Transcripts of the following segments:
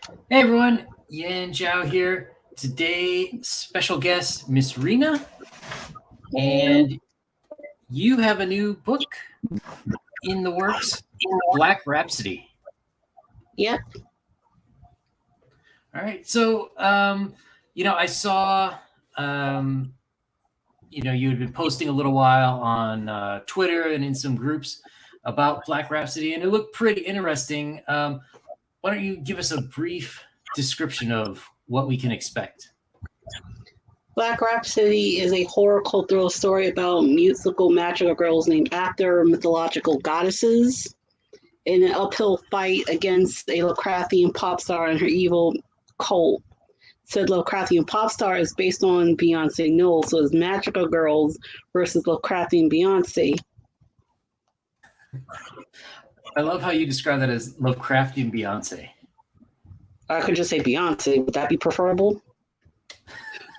Hey everyone, Yan Zhao here. Today, special guest Miss Rena, and you have a new book in the works, Black Rhapsody. Yep. All right, so I saw you had been posting a little while on Twitter and in some groups about Black Rhapsody, and it looked pretty interesting. Why don't you give us a brief description of what we can expect? Black Rhapsody is a horror cultural story about musical magical girls named after mythological goddesses in an uphill fight against a Lovecraftian pop star and her evil cult. Said Lovecraftian pop star is based on Beyonce Knowles, so it's magical girls versus Lovecraftian Beyonce. I love how you describe that as Lovecraftian Beyonce. I could just say Beyonce. Would that be preferable?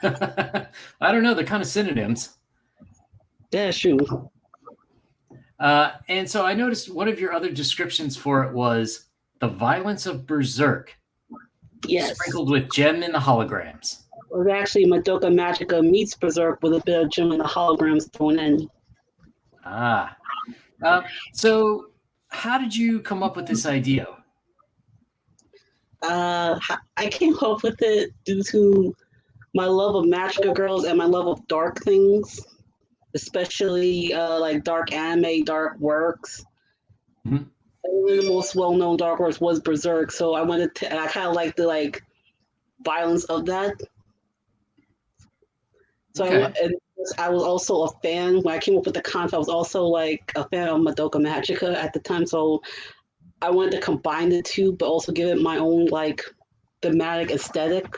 I don't know. They're kind of synonyms. Yeah, true. And so I noticed one of your other descriptions for it was the violence of Berserk. Yes. Sprinkled with gem in the holograms. It was actually Madoka Magica meets Berserk with a bit of gem in the holograms thrown in. So how did you come up with this idea? I came up with it due to my love of magical girls and my love of dark things, especially like dark anime, dark works. Mm-hmm. One of the most well-known dark works was Berserk, so I kind of like the violence of that. So okay. I was also a fan when I came up with the concept. I was also like a fan of Madoka Magica at the time, so I wanted to combine the two, but also give it my own like thematic aesthetic.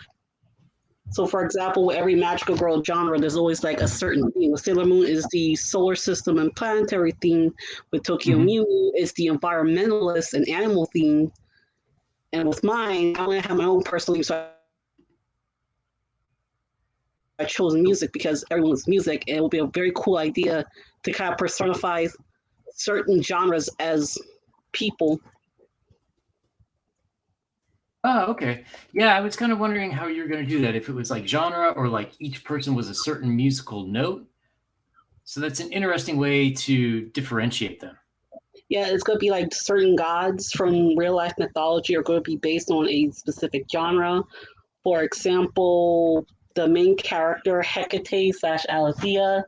So, for example, with every magical girl genre, there's always like a certain theme. With Sailor Moon is the solar system and planetary theme. With Tokyo Mew is the environmentalist and animal theme. And with mine, I want to have my own personal theme. So I chose music because everyone's music, and it will be a very cool idea to kind of personify certain genres as people. Oh, okay. Yeah, I was kind of wondering how you were going to do that, if it was like genre or like each person was a certain musical note. So that's an interesting way to differentiate them. Yeah, it's going to be like certain gods from real life mythology are going to be based on a specific genre. For example, the main character, Hecate / Alethea,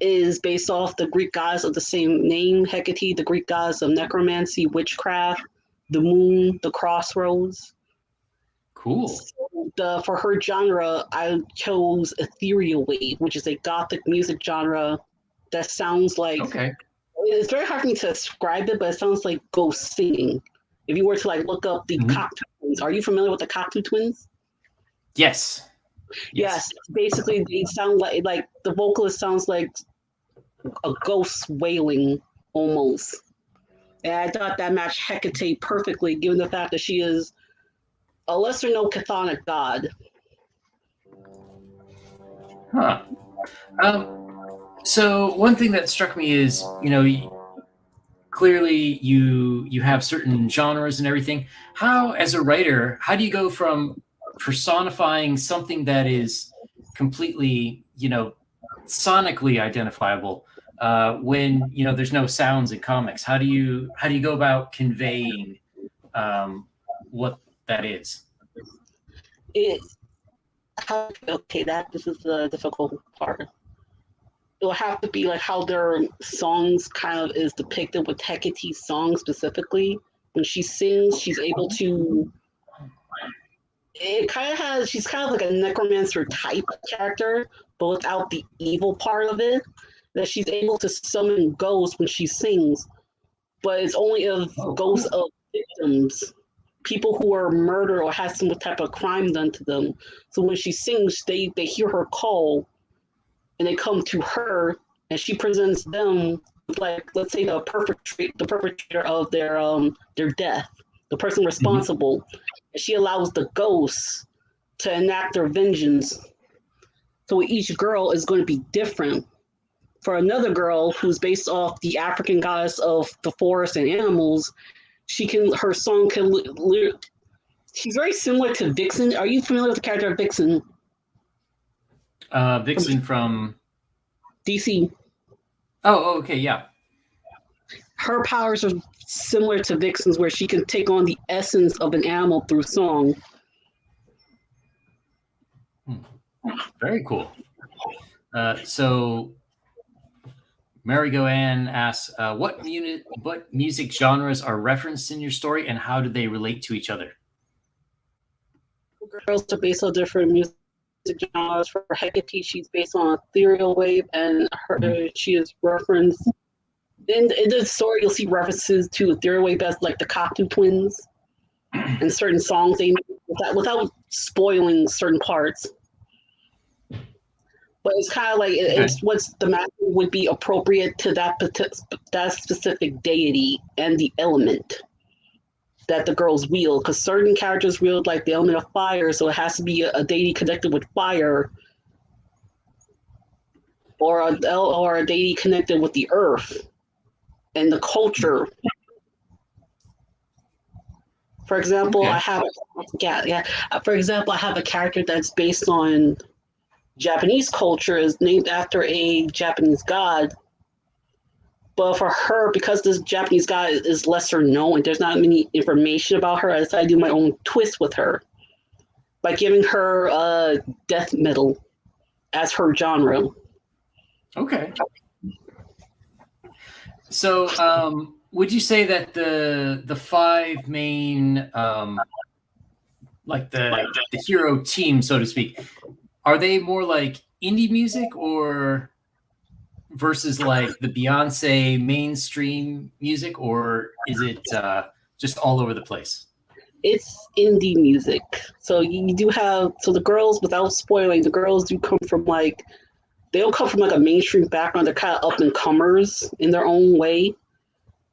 is based off the Greek gods of the same name, Hecate, the Greek gods of necromancy, witchcraft, the moon, the crossroads. Cool. So for her genre, I chose Ethereal Wave, which is a gothic music genre that sounds like... Okay. It's very hard for me to describe it, but it sounds like ghost singing. If you were to look up the Cocteau Twins, are you familiar with the Cocteau Twins? Yes. Yes. Basically, they sound like the vocalist sounds like a ghost wailing almost. And I thought that matched Hecate perfectly, given the fact that she is a lesser known chthonic god. Huh. So one thing that struck me is, clearly you have certain genres and everything. How, as a writer, how do you go from personifying something that is completely, sonically identifiable when there's no sounds in comics? How do you go about conveying what that is? This is the difficult part. It'll have to be like how their songs kind of is depicted with Hecate's song specifically. When she sings, she's able to... she's kind of like a necromancer type character, but without the evil part of it. That she's able to summon ghosts when she sings, but it's only of ghosts of victims, people who are murdered or had some type of crime done to them. So when she sings, they hear her call, and they come to her, and she presents them with, let's say the perpetrator of their death, the person responsible, and she allows the ghosts to enact their vengeance. So each girl is going to be different. For another girl who's based off the African goddess of the forest and animals, her song can She's very similar to Vixen. Are you familiar with the character of Vixen? Vixen from DC. Okay, yeah. Her powers are similar to Vixen's, where she can take on the essence of an animal through song. Very cool. So Mary Goanne asks, what music genres are referenced in your story, and how do they relate to each other? Girls are based on different music genres. For Hecate, she's based on ethereal wave, and she is referenced in the story. You'll see references to ethereal wave as like the Cocteau Twins and certain songs they without spoiling certain parts. But it's kind of like it's what's the magic would be appropriate to that specific deity and the element that the girls wield, because certain characters wield like the element of fire, so it has to be a deity connected with fire, or a deity connected with the earth and the culture. For example, I have For example, I have a character that's based on Japanese culture, is named after a Japanese god. But for her, because this Japanese god is lesser known, there's not many information about her. I decided to do my own twist with her by giving her death metal as her genre. Okay. So, would you say that the five main, like the hero team, so to speak, are they more like indie music or versus like the Beyonce mainstream music, or is it just all over the place? It's indie music. So you do have, so the girls, without spoiling, the girls do come from like, they don't come from like a mainstream background. They're kind of up and comers in their own way.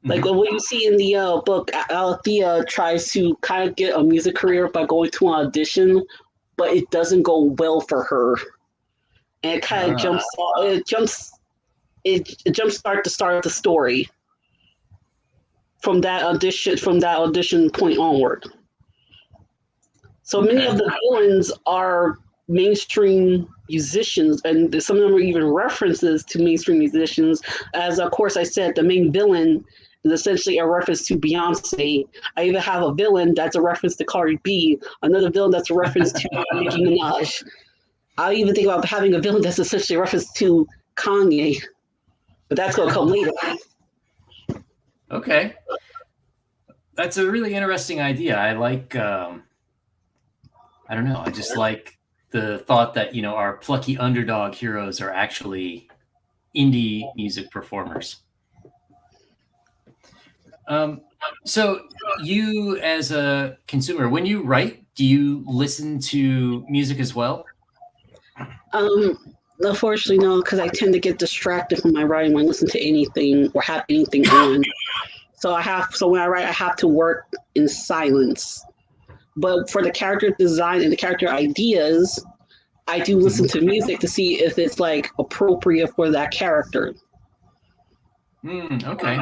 Like what you see in the book, Alethea tries to kind of get a music career by going to an audition, but it doesn't go well for her. And it kind of jumpstart the start of the story from that audition point onward. So many of the villains are mainstream musicians, and some of them are even references to mainstream musicians. As of course I said, the main villain is essentially a reference to Beyonce. I even have a villain that's a reference to Cardi B, another villain that's a reference to Nicki Minaj. I even think about having a villain that's essentially a reference to Kanye, but that's going to come later. Okay. That's a really interesting idea. I like, I don't know, I just like the thought that, our plucky underdog heroes are actually indie music performers. So you as a consumer, when you write, do you listen to music as well? Unfortunately, no, because I tend to get distracted from my writing when I listen to anything or have anything on. So when I write, I have to work in silence. But for the character design and the character ideas, I do listen to music to see if it's like appropriate for that character. Okay.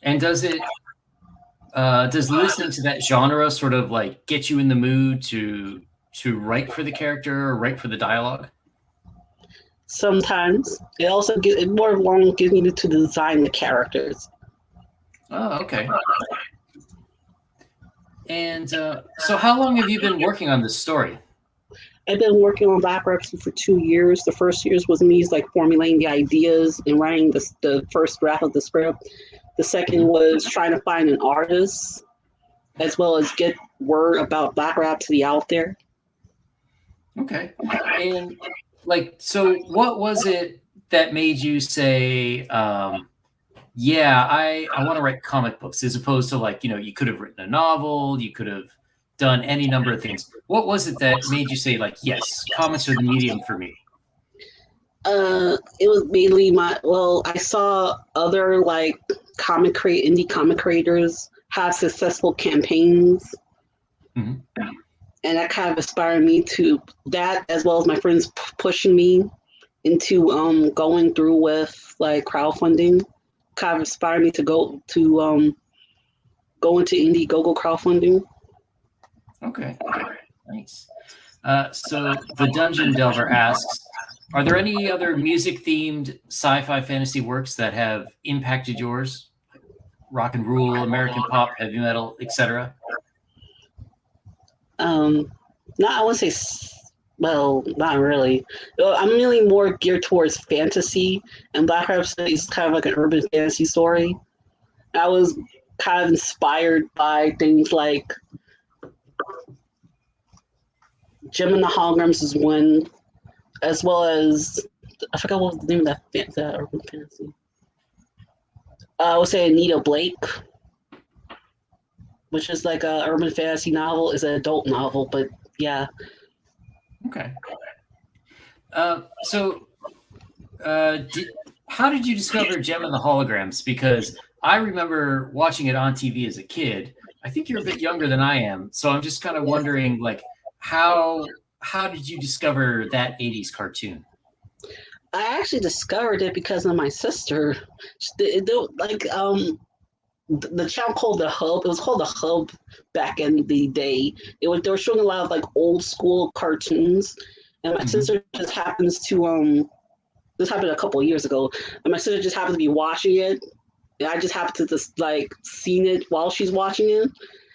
And does listening to that genre sort of like get you in the mood to write for the character or write for the dialogue? Sometimes it also gives me to design the characters. Oh, okay. And so how long have you been working on this story? I've been working on Black Rhapsody for 2 years. The first years was me like formulating the ideas and writing the first draft of the script. The second was trying to find an artist, as well as get word about Black Rhapsody out there. Okay. And so what was it that made you say, yeah, I want to write comic books, as opposed to like, you could have written a novel, you could have done any number of things. What was it that made you say like, yes, comics are the medium for me? It was mainly I saw other like indie comic creators have successful campaigns. And that kind of inspired me to that, as well as my friends pushing me into going through with like crowdfunding. Kind of inspired me to go into Indiegogo crowdfunding. Okay, nice. So the Dungeon Delver asks, are there any other music-themed sci-fi fantasy works that have impacted yours? Rock and roll, American pop, heavy metal, etc.? No, I wouldn't say. Well, not really. I'm really more geared towards fantasy, and Black Rhapsody is kind of like an urban fantasy story. I was kind of inspired by things like Gem and the Holograms is one, as well as I forgot what was the name of that urban fantasy. I would say Anita Blake, which is like a urban fantasy novel. Is an adult novel, but yeah. Okay. How did you discover Gem and the Holograms? Because I remember watching it on TV as a kid. I think you're a bit younger than I am, so I'm just kind of wondering, like, how did you discover that 80s cartoon? I actually discovered it because of my sister. The channel called the Hub. It was called the Hub back in the day. They were showing a lot of like old school cartoons, and my sister just happens to this happened a couple of years ago, and my sister just happened to be watching it, and I just happened to just like seen it while she's watching it.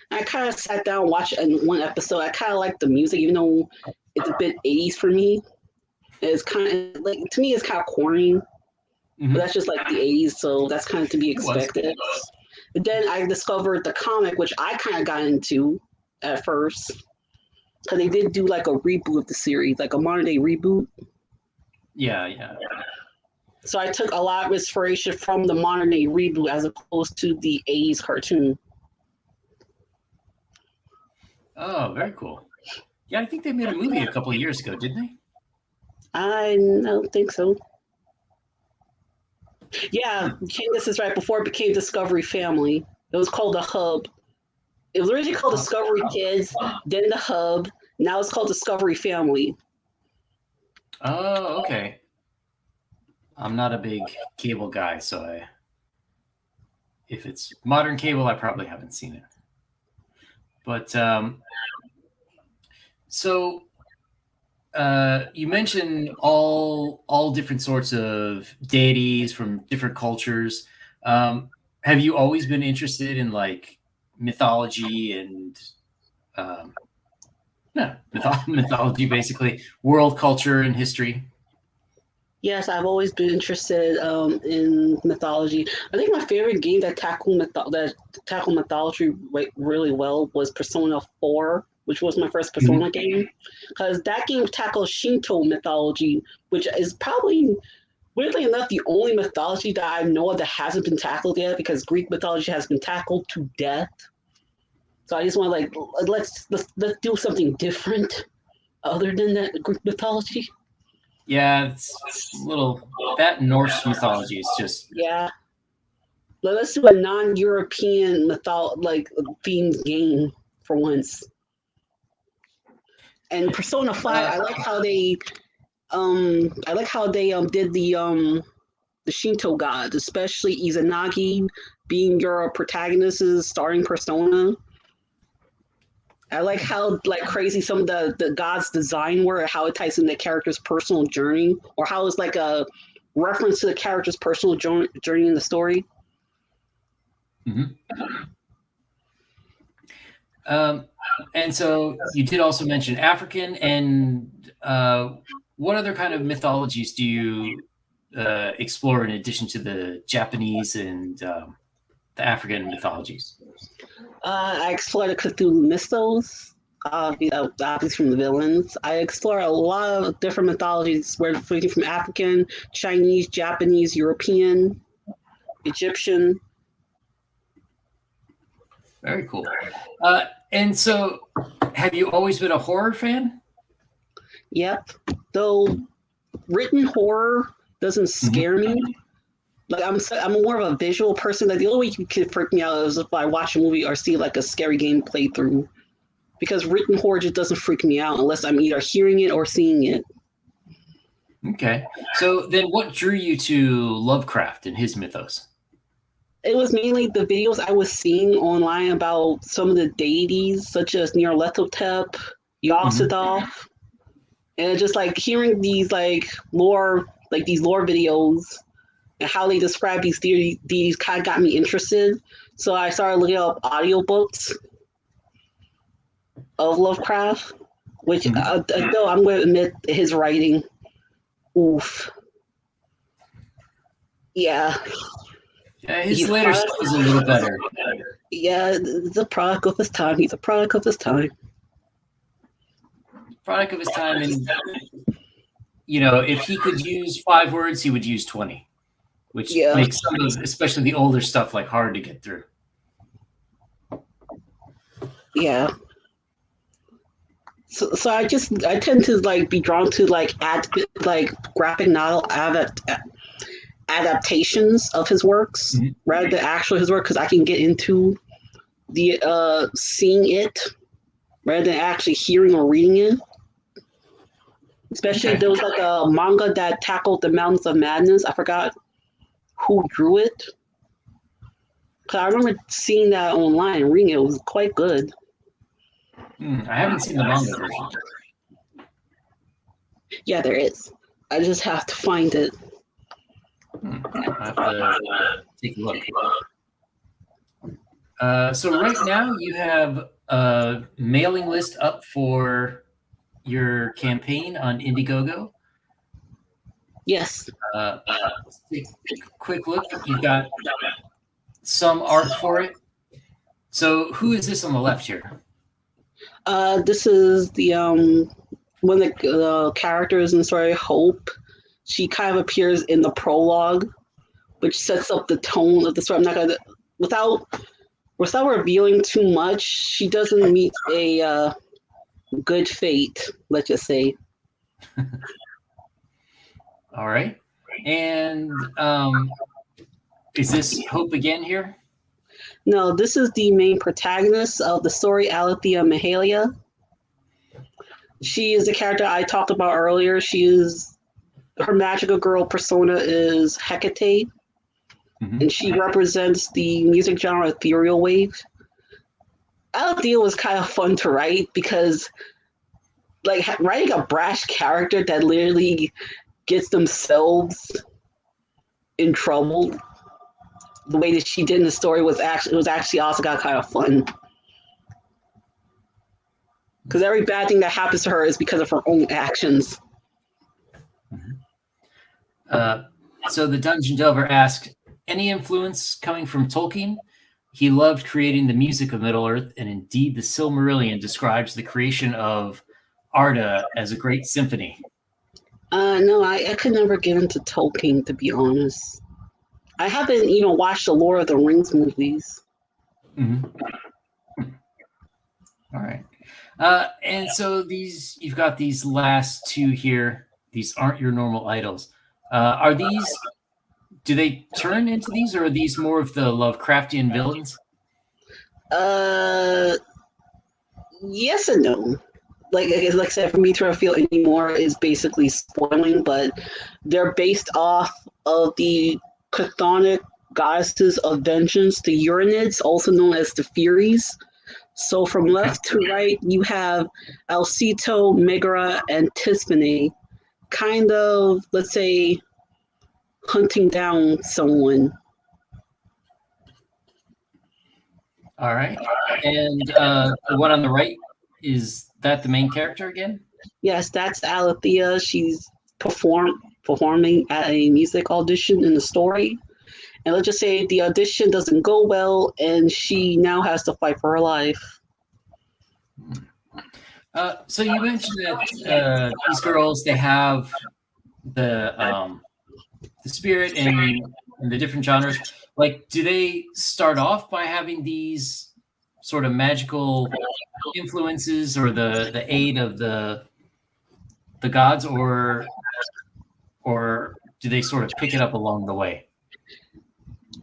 And I kind of sat down and watched one episode. I kind of liked the music, even though it's a bit 80s for me. It's kind of like, to me, it's kind of corny, but that's just like the 80s, so that's kind of to be expected. But then I discovered the comic, which I kind of got into at first, because they did do like a reboot of the series, like a modern day reboot. Yeah. So I took a lot of inspiration from the modern day reboot as opposed to the 80s cartoon. Oh, very cool. Yeah, I think they made a movie a couple of years ago, didn't they? I don't think so. Yeah, this is right before it became Discovery Family. It was called the Hub. It was originally called Discovery Kids, then the Hub. Now it's called Discovery Family. Oh, okay. I'm not a big cable guy, so if it's modern cable, I probably haven't seen it. But you mentioned all different sorts of deities from different cultures. Have you always been interested in like mythology and mythology, basically world culture and history? Yes, I've always been interested in mythology. I think my favorite game that tackled mythology really well was Persona 4, which was my first Persona game, because that game tackles Shinto mythology, which is probably, weirdly enough, the only mythology that I know of that hasn't been tackled yet, because Greek mythology has been tackled to death. So I just want to let's do something different other than that Greek mythology. Yeah, it's a little, that Norse mythology is just, yeah. Let's do a non-European themed game for once. And Persona 5, I like how they did the Shinto gods, especially Izanagi being your protagonist's starting persona. I like how crazy some of the gods' design were, how it ties in the character's personal journey, or how it's like a reference to the character's personal journey in the story. And so you did also mention African, and what other kind of mythologies do you explore in addition to the Japanese and the African mythologies? I explore the Cthulhu mythos, obviously from the villains. I explore a lot of different mythologies, ranging from African, Chinese, Japanese, European, Egyptian. Very cool. And so, have you always been a horror fan? Yep. Though written horror doesn't scare me. Like I'm more of a visual person. Like the only way you can freak me out is if I watch a movie or see like a scary game playthrough. Because written horror just doesn't freak me out unless I'm either hearing it or seeing it. Okay. So then what drew you to Lovecraft and his mythos? It was mainly the videos I was seeing online about some of the deities, such as Nyarlathotep, Yog-Sothoth, and just like hearing these these lore videos and how they describe these deities kind of got me interested. So I started looking up audiobooks of Lovecraft, which though I'm going to admit his writing, oof, yeah. Yeah, his later stuff was a little better. Yeah, it's a product of his time. He's a product of his time. Product of his time, and if he could use 5 words, he would use 20, which makes some of, especially the older stuff, like hard to get through. Yeah. So I tend to like be drawn to like graphic novel adaptations of his works rather than actual his work, because I can get into the seeing it rather than actually hearing or reading it. Especially there was like a manga that tackled the Mountains of Madness. I forgot who drew it. Cause I remember seeing that online and reading it. It was quite good. I haven't seen the manga version. Yeah, there is. I just have to find it. I have to take a look. So right now you have a mailing list up for your campaign on Indiegogo. Yes. Take a quick look. You've got some art for it. So who is this on the left here? This is the one of the characters in the story, Hope. She kind of appears in the prologue, which sets up the tone of the story. I'm not gonna without revealing too much. She doesn't meet a good fate, let's just say. All right. And is this Hope again here? No, this is the main protagonist of the story, Alethea Mahalia. She is the character I talked about earlier. Her magical girl persona is Hecate, and she represents the music genre ethereal wave. Alethea was kind of fun to write because, like, writing a brash character that literally gets themselves in trouble the way that she did in the story was actually also got kind of fun. Because every bad thing that happens to her is because of her own actions. So the Dungeon Delver asked, any influence coming from Tolkien? He loved creating the music of Middle-earth, and indeed the Silmarillion describes the creation of Arda as a great symphony. No, I could never get into Tolkien, to be honest. I haven't even watched the Lord of the Rings movies. All right. And so you've got these last 2 here. These aren't your normal idols. Do they turn into these, or are these more of the Lovecraftian villains? Yes and no. Like I said, for me to reveal any more is basically spoiling, but they're based off of the chthonic goddesses of vengeance, the Uranids, also known as the Furies. So from left to right, you have Alceto, Megara, and Tisbene, kind of, let's say, hunting down someone. All right. And the one on the right, is that the main character again? Yes, that's Alethea. She's performing at a music audition in the story. And let's just say the audition doesn't go well, and she now has to fight for her life. So you mentioned that these girls, they have the spirit and the different genres. Like, do they start off by having these sort of magical influences or the aid of the gods, or do they sort of pick it up along the way?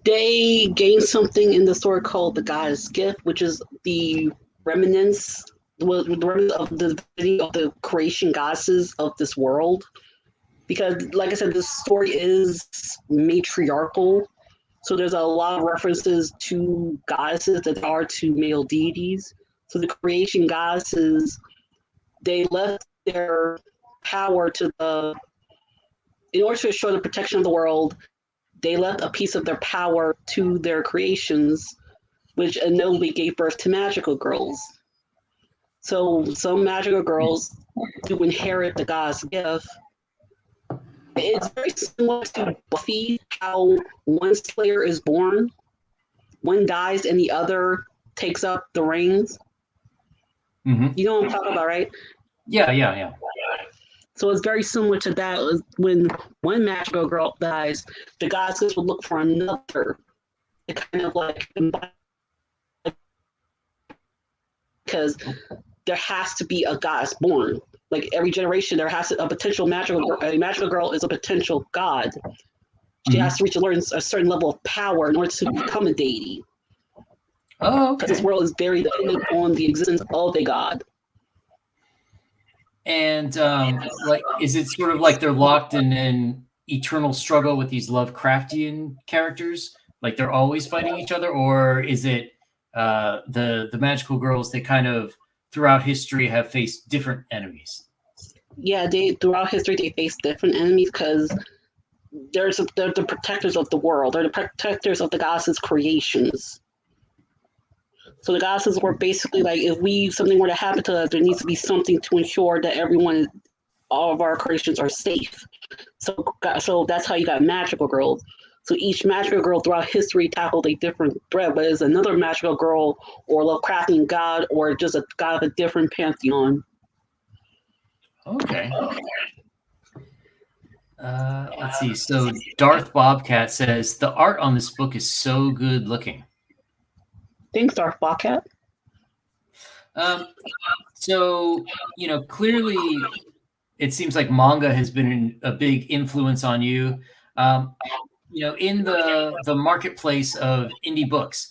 They gain something in the story called the Goddess Gift, which is the remnants of the creation goddesses of this world. Because, like I said, this story is matriarchal. So there's a lot of references to goddesses that are to male deities. So the creation goddesses, they left their power to the, in order to ensure the protection of the world, they left a piece of their power to their creations, which inevitably gave birth to magical girls. So some magical girls do inherit the god's gift. It's very similar to Buffy, how one Slayer is born, one dies, and the other takes up the reins. Mm-hmm. You know what I'm talking about, right? Yeah. So it's very similar to that. When one magical girl dies, the goddesses will look for another. It kind of like, because there has to be a goddess born. Like every generation, there has to a potential magical girl. A magical girl is a potential god. She has to reach a certain level of power in order to become a deity. Oh, Because okay. this world is very dependent on the existence of a god. And like, is it sort of like they're locked in an eternal struggle with these Lovecraftian characters? Like they're always fighting each other, or is it the magical girls? They kind of throughout history have faced different enemies. Yeah, they throughout history they face different enemies because they're the protectors of the world. They're the protectors of the goddesses' creations. So the goddesses were basically like, if something were to happen to us, there needs to be something to ensure that all of our creations are safe. So that's how you got magical girls. So each magical girl throughout history tackled a different threat, but it's another magical girl or Lovecraftian god or just a god of a different pantheon. Okay. Let's see. So Darth Bobcat says the art on this book is so good looking. Thanks, Darth Bobcat. So clearly, it seems like manga has been a big influence on you. In the marketplace of indie books,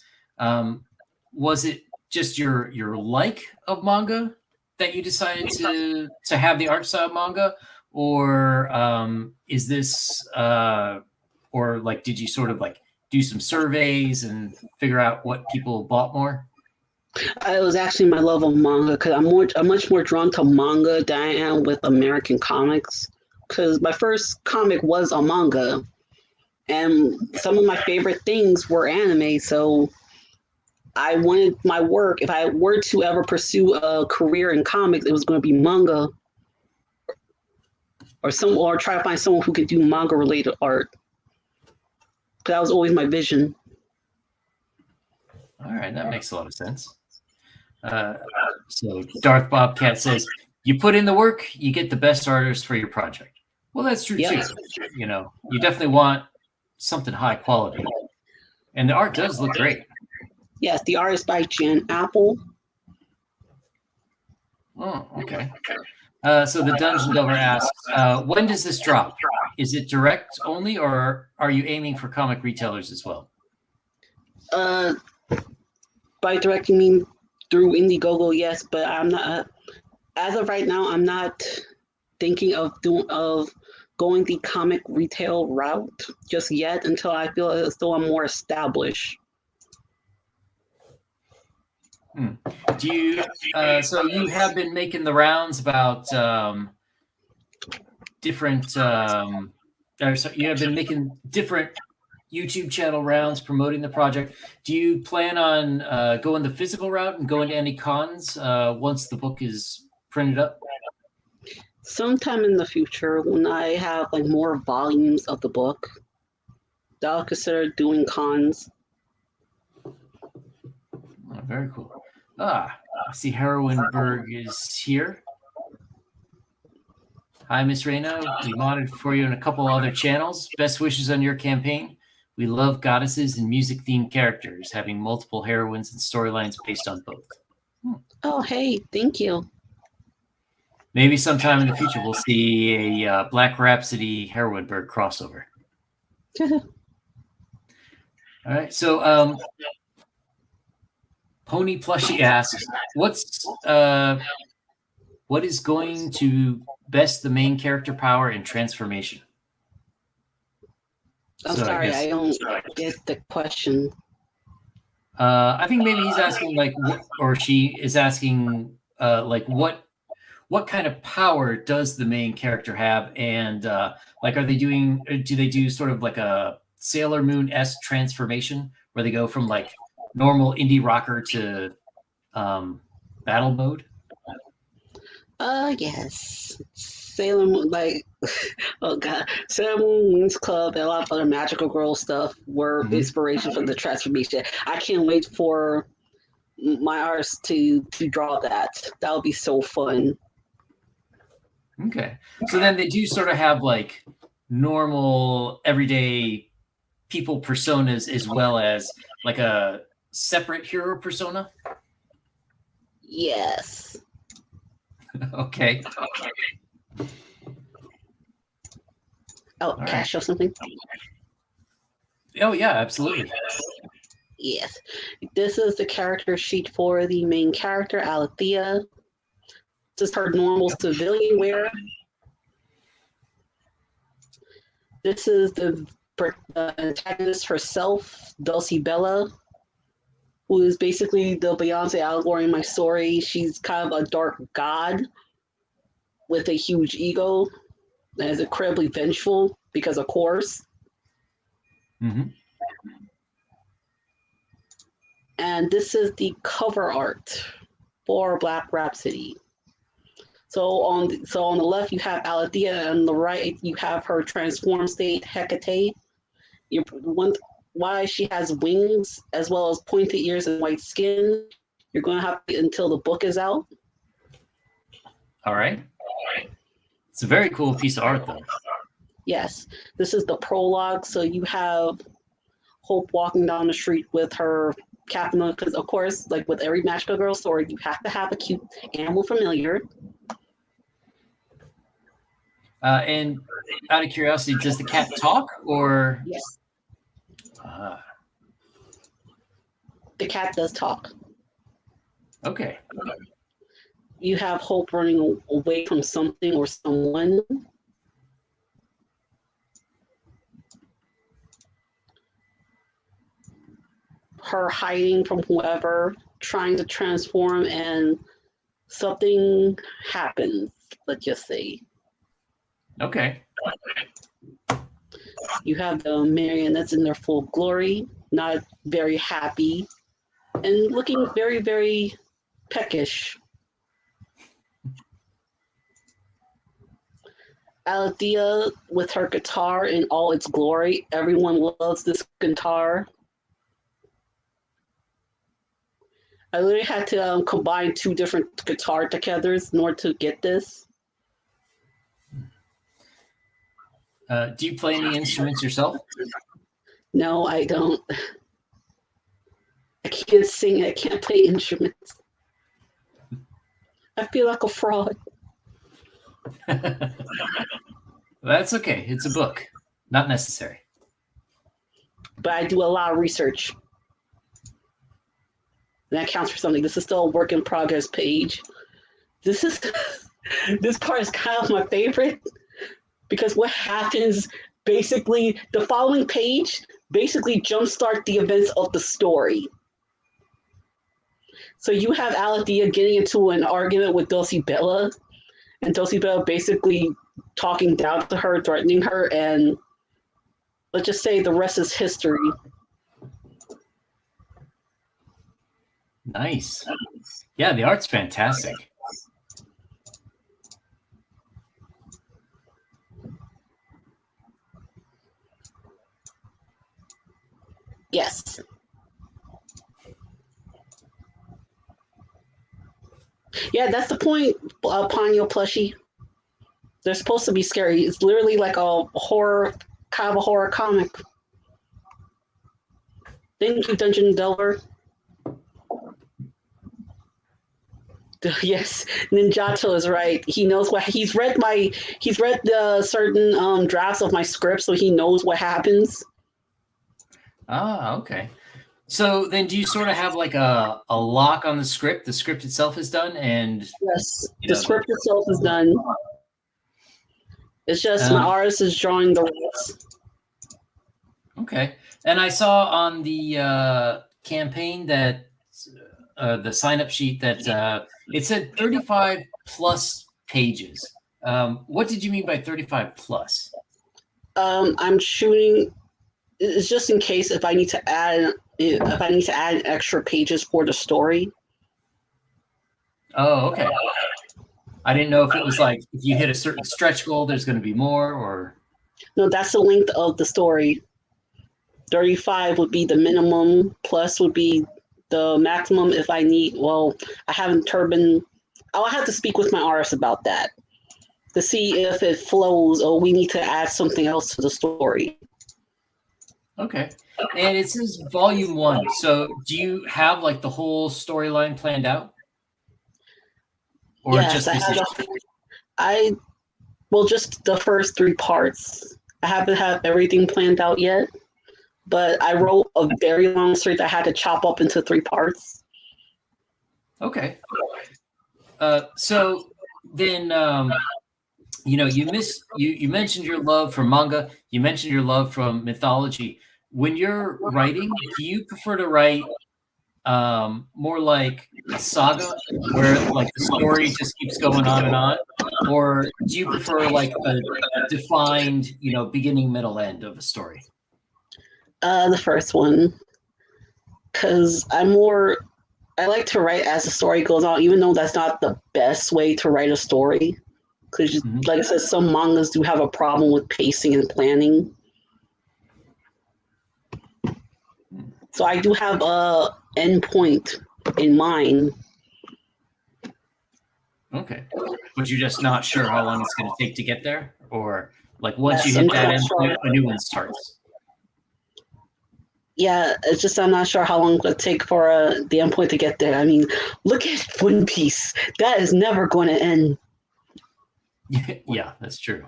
was it just your like of manga that you decided to have the art style of manga, or is this or like did you sort of like do some surveys and figure out what people bought more? It was actually my love of manga because I'm much more drawn to manga than I am with American comics. Because my first comic was a manga, and some of my favorite things were anime. So I wanted my work. If I were to ever pursue a career in comics, it was going to be manga, or try to find someone who could do manga related art. That was always my vision. All right, that makes a lot of sense. So Darth Bobcat says, you put in the work, you get the best artist for your project. Well, that's true too. You definitely want something high quality. And the art does look great. Yes, the art is by Jan Apple. Oh, okay. So the Dungeon Delver asks, when does this drop? Is it direct only, or are you aiming for comic retailers as well? By direct, you mean through Indiegogo, yes, but I'm not. As of right now, I'm not thinking of going the comic retail route just yet until I feel as though I'm more established. Do you? So you have been making the rounds about different. You have been making different YouTube channel rounds promoting the project. Do you plan on going the physical route and going to any cons once the book is printed up? Sometime in the future, when I have like more volumes of the book, I'll consider doing cons. Oh, very cool. I see Heroinberg is here. Hi, Miss Reyna. We modded for you on a couple other channels. Best wishes on your campaign. We love goddesses and music-themed characters, having multiple heroines and storylines based on both. Oh, hey, thank you. Maybe sometime in the future we'll see a Black Rhapsody Heroinberg crossover. All right, so Pony Plushie asks, what is going to best the main character power and transformation? I'm So I sorry, guess I don't get the question. I think maybe he's asking like, or she is asking like what kind of power does the main character have, and like do they do sort of like a Sailor Moon-esque transformation where they go from like normal indie rocker to battle mode? Yes. Sailor Moon, like, oh god, Sailor Moon, Wings Club, and a lot of other magical girl stuff were Mhm. inspiration for the transformation. I can't wait for my artist to draw that. That would be so fun. Okay, so then they do sort of have like normal everyday people personas as well as like a separate hero persona. Yes. Okay. Oh, All can I right. show something? Oh yeah, absolutely. Yes. This is the character sheet for the main character, Alethea. This is her normal civilian wear. This is the antagonist herself, Dulcie Bella, who is basically the Beyonce allegory in my story. She's kind of a dark god with a huge ego that is incredibly vengeful because, of course. Mm-hmm. And this is the cover art for Black Rhapsody. So on the left you have Alethea, and on the right you have her transformed state Hecate. You why she has wings as well as pointed ears and white skin. You're going to have to until the book is out. All right. It's a very cool piece of art, though. Yes, this is the prologue. So you have Hope walking down the street with her captain, because of course, like with every magical girl story, you have to have a cute animal familiar. And out of curiosity, does the cat talk or? Yes, Uh, the cat does talk. okay. You have Hope running away from something or someone. Her hiding from whoever, trying to transform, and something happens, let's just say. Okay. You have the marionettes in their full glory, not very happy, and looking very, very peckish. Alethea with her guitar in all its glory. Everyone loves this guitar. I literally had to combine two different guitar togethers in order to get this. Do you play any instruments yourself? No, I don't. I can't sing. I can't play instruments. I feel like a fraud. That's okay. It's a book. Not necessary. But I do a lot of research. And that counts for something. This is still a work in progress page. This part is kind of my favorite, because what happens basically, the following page basically jumpstart the events of the story. So you have Alethea getting into an argument with Dulcie Bella, and Dulcie Bella basically talking down to her, threatening her, and let's just say the rest is history. Nice. Yeah, the art's fantastic. Yes. Yeah, that's the point, Ponyo plushie. They're supposed to be scary. It's literally like a horror, kind of a horror comic. Thank you, Dungeon Delver. Yes, Ninjato is right. He knows what he's read. The certain drafts of my script, so he knows what happens. Ah, okay. So then do you sort of have like a lock on the script? The script itself is done, and Yes, the script itself is done. It's just my artist is drawing the rest. Okay. And I saw on the campaign that the sign-up sheet that it said 35 plus pages. What did you mean by 35 plus? I'm shooting. It's just in case if I need to add extra pages for the story. Oh, okay. I didn't know if it was like if you hit a certain stretch goal, there's going to be more, or No, that's the length of the story. 35 would be the minimum, plus would be the maximum if I need. Well, I haven't turbine. I'll have to speak with my artist about that to see if it flows or we need to add something else to the story. okay. And it says volume 1. So do you have like the whole storyline planned out? Or Yes, just this issue? just the first 3 parts. I haven't had everything planned out yet, but I wrote a very long story that I had to chop up into 3 parts. Okay. So then, you mentioned your love for manga. You mentioned your love from mythology. When you're writing, do you prefer to write more like a saga, where like the story just keeps going on, or do you prefer like a defined, beginning, middle, end of a story? The first one, because I like to write as the story goes on, even though that's not the best way to write a story. Because, like I said, some mangas do have a problem with pacing and planning. So I do have a end point in mind. Okay, but you're just not sure how long it's going to take to get there, or like once you Yes, hit I'm that not end sure. point, a new one starts. Yeah, it's just I'm not sure how long it'll take for the end point to get there. I mean, look at One Piece. That is never going to end. Yeah, that's true.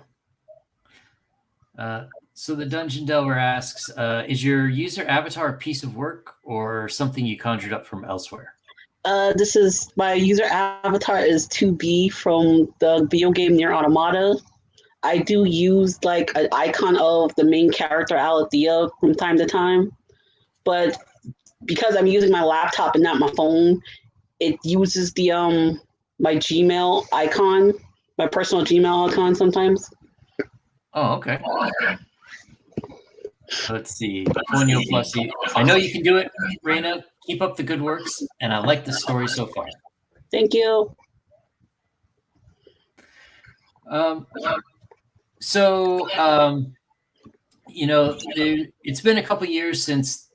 So the Dungeon Delver asks, is your user avatar a piece of work or something you conjured up from elsewhere? This is my user avatar is 2B from the video game Near Automata. I do use like an icon of the main character Alethea from time to time, but because I'm using my laptop and not my phone, it uses the my Gmail icon, my personal Gmail icon sometimes. Oh, okay. Let's see. Ponyo Plussy. I know you can do it, Reina. Keep up the good works, and I like the story so far. Thank you. It's been a couple years since,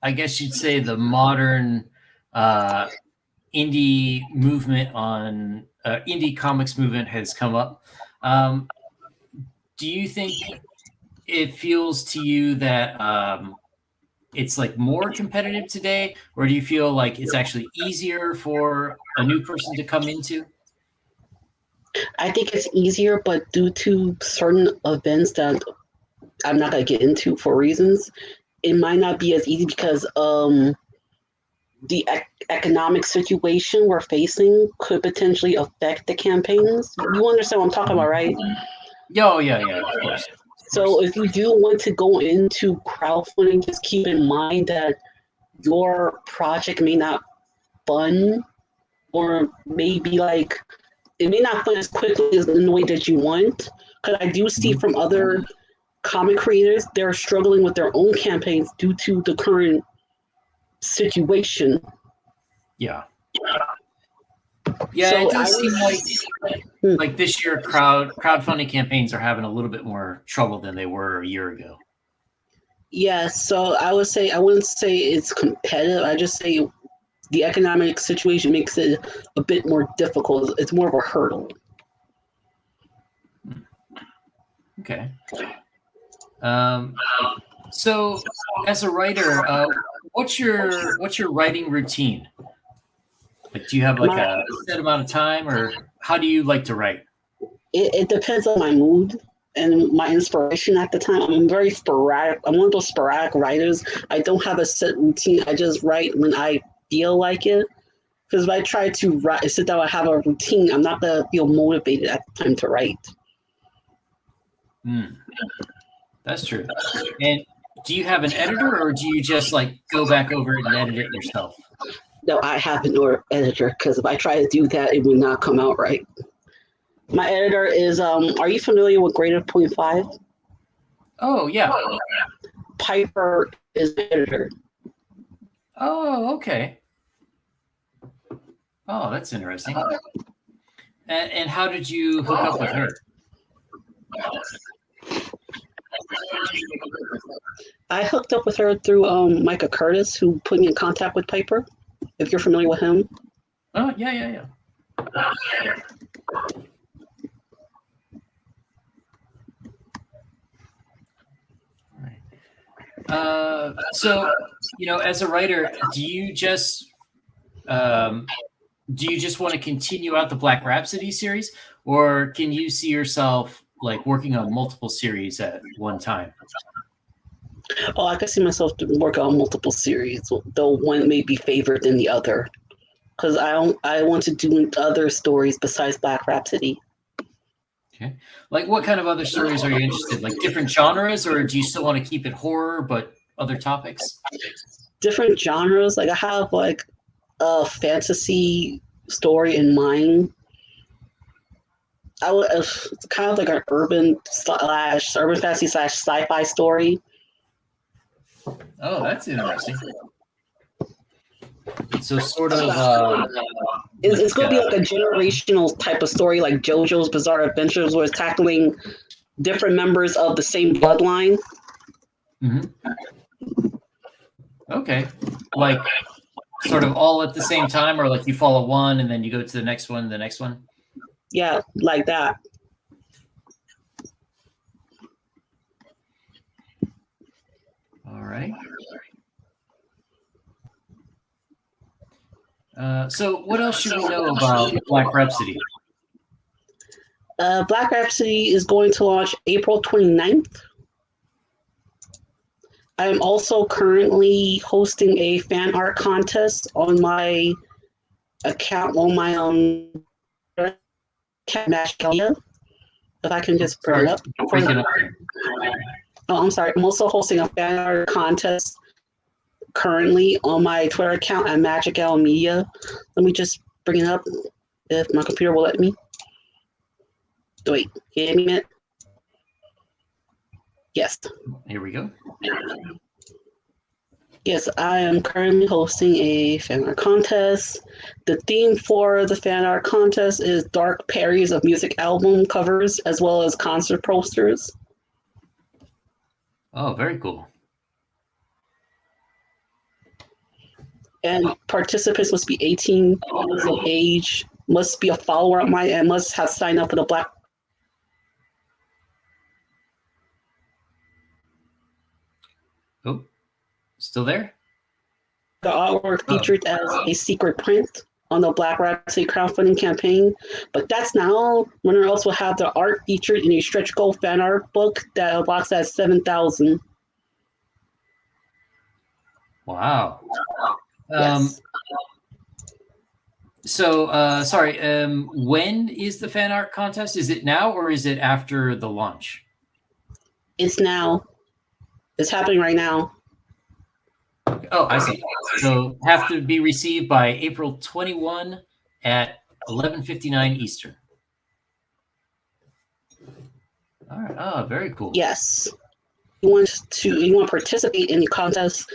I guess you'd say, the modern indie movement on indie comics movement has come up. Do you think it feels to you that it's like more competitive today, or do you feel like it's actually easier for a new person to come into? I think it's easier, but due to certain events that I'm not going to get into for reasons, it might not be as easy because the economic situation we're facing could potentially affect the campaigns. You understand what I'm talking about, right? Oh, yeah, of course. So if you do want to go into crowdfunding, just keep in mind that your project may not fund, or maybe like it may not fund as quickly as in the way that you want. Because I do see from other comic creators, they're struggling with their own campaigns due to the current situation. Yeah, So it does seem like this year crowdfunding campaigns are having a little bit more trouble than they were a year ago. Yeah, so I wouldn't say it's competitive. I just say the economic situation makes it a bit more difficult. It's more of a hurdle. Okay. So as a writer, what's your writing routine? Like, do you have like a set amount of time, or how do you like to write? It depends on my mood and my inspiration at the time. I'm very sporadic. I'm one of those sporadic writers. I don't have a set routine. I just write when I feel like it. Because if I try to sit down and have a routine, I'm not going to feel motivated at the time to write. That's true. And Do you have an editor, or do you just like go back over it and edit it yourself? No, I have an editor because if I try to do that, it would not come out right. My editor is, are you familiar with Greater Point 5? Oh, yeah. Piper is the editor. Oh, okay. Oh, that's interesting. And how did you hook up with her? I hooked up with her through Micah Curtis, who put me in contact with Piper, if you're familiar with him. Oh, yeah. So, as a writer, do you just want to continue out the Black Rhapsody series, or can you see yourself like working on multiple series at one time? Oh, I can see myself work on multiple series, though one may be favored than the other, because I want to do other stories besides Black Rhapsody. Okay. Like, what kind of other stories are you interested in? Like different genres, or do you still want to keep it horror, but other topics? Different genres. Like, I have like a fantasy story in mind. It's kind of like an urban fantasy / sci-fi story. Oh, that's interesting. So sort of it's going to be like a generational type of story, like JoJo's Bizarre Adventures, where it's tackling different members of the same bloodline. Mm-hmm. Okay. Like sort of all at the same time, or like you follow one and then you go to the next one, Yeah, like that. All right. So what else should we know about Black Rhapsody? Black Rhapsody is going to launch April 29th. I am also currently hosting a fan art contest on my account, on my account, if I can just bring it up. Oh, I'm sorry. I'm also hosting a fan art contest currently on my Twitter account at Magic Owl Media. Let me just bring it up if my computer will let me. Wait, give me a minute. Yes. Here we go. Yes, I am currently hosting a fan art contest. The theme for the fan art contest is dark parodies of music album covers as well as concert posters. Oh, very cool. And participants must be 18 years of age, must be a follower of mine, and must have signed up for the Black. Oh, still there? The artwork featured as a secret print on the Black Rhapsody crowdfunding campaign. But that's now. Runner else will have the art featured in a stretch goal fan art book that unlocks at 7,000. Wow. Yes. So, sorry, when is the fan art contest? Is it now or is it after the launch? It's now. It's happening right now. Oh, I see. So have to be received by April 21 at 11:59 Eastern. All right. Oh, very cool. Yes. You want to participate in the contest,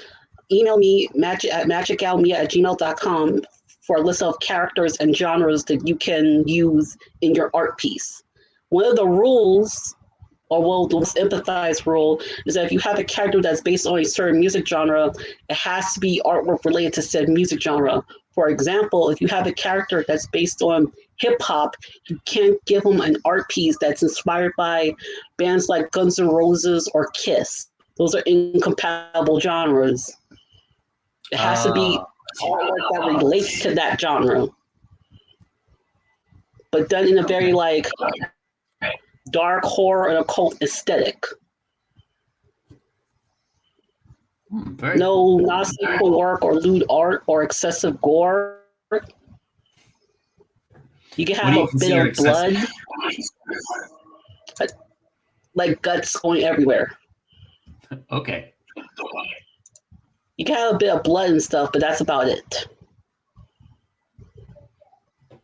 email me at magicgalmedia@gmail.com for a list of characters and genres that you can use in your art piece. One of the rules, or the most empathized rule, is that if you have a character that's based on a certain music genre, it has to be artwork related to said music genre. For example, if you have a character that's based on hip hop, you can't give them an art piece that's inspired by bands like Guns N' Roses or Kiss. Those are incompatible genres. It has to be artwork that relates to that genre, but done in a very dark horror and occult aesthetic. No non-sacred work or lewd art or excessive gore. You can have a bit of blood, like guts going everywhere. Okay. You can have a bit of blood and stuff, but that's about it.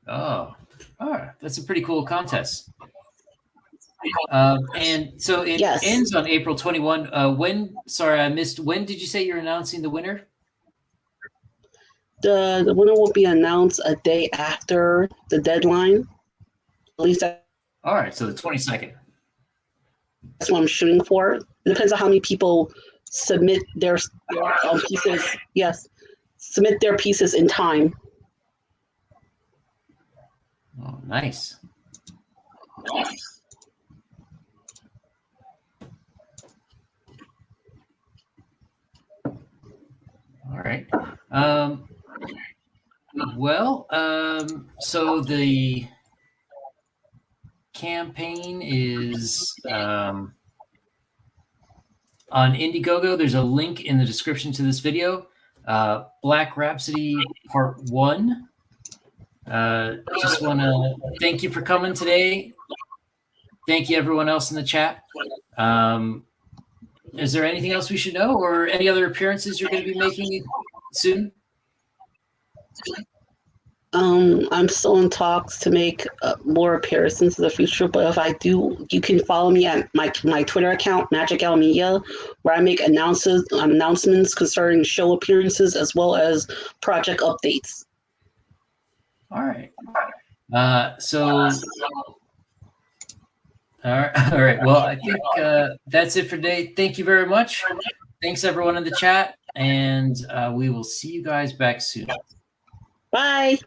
Oh, all right. That's a pretty cool contest. And so it ends on April 21. Sorry, I missed. When did you say you're announcing the winner? The winner will be announced a day after the deadline. At least all right, so the 22nd. That's what I'm shooting for. It depends on how many people submit their pieces. Yes, submit their pieces in time. Oh, nice. All right. So the campaign is on Indiegogo. There's a link in the description to this video. Black Rhapsody Part 1. Just want to thank you for coming today. Thank you, everyone else in the chat. Is there anything else we should know, or any other appearances you're going to be making soon? I'm still in talks to make more appearances in the future, but if I do, you can follow me at my Twitter account, Magic Owl Media, where I make announcements concerning show appearances as well as project updates. All right. All right. Well, I think that's it for today. Thank you very much. Thanks, everyone in the chat, and we will see you guys back soon. Bye.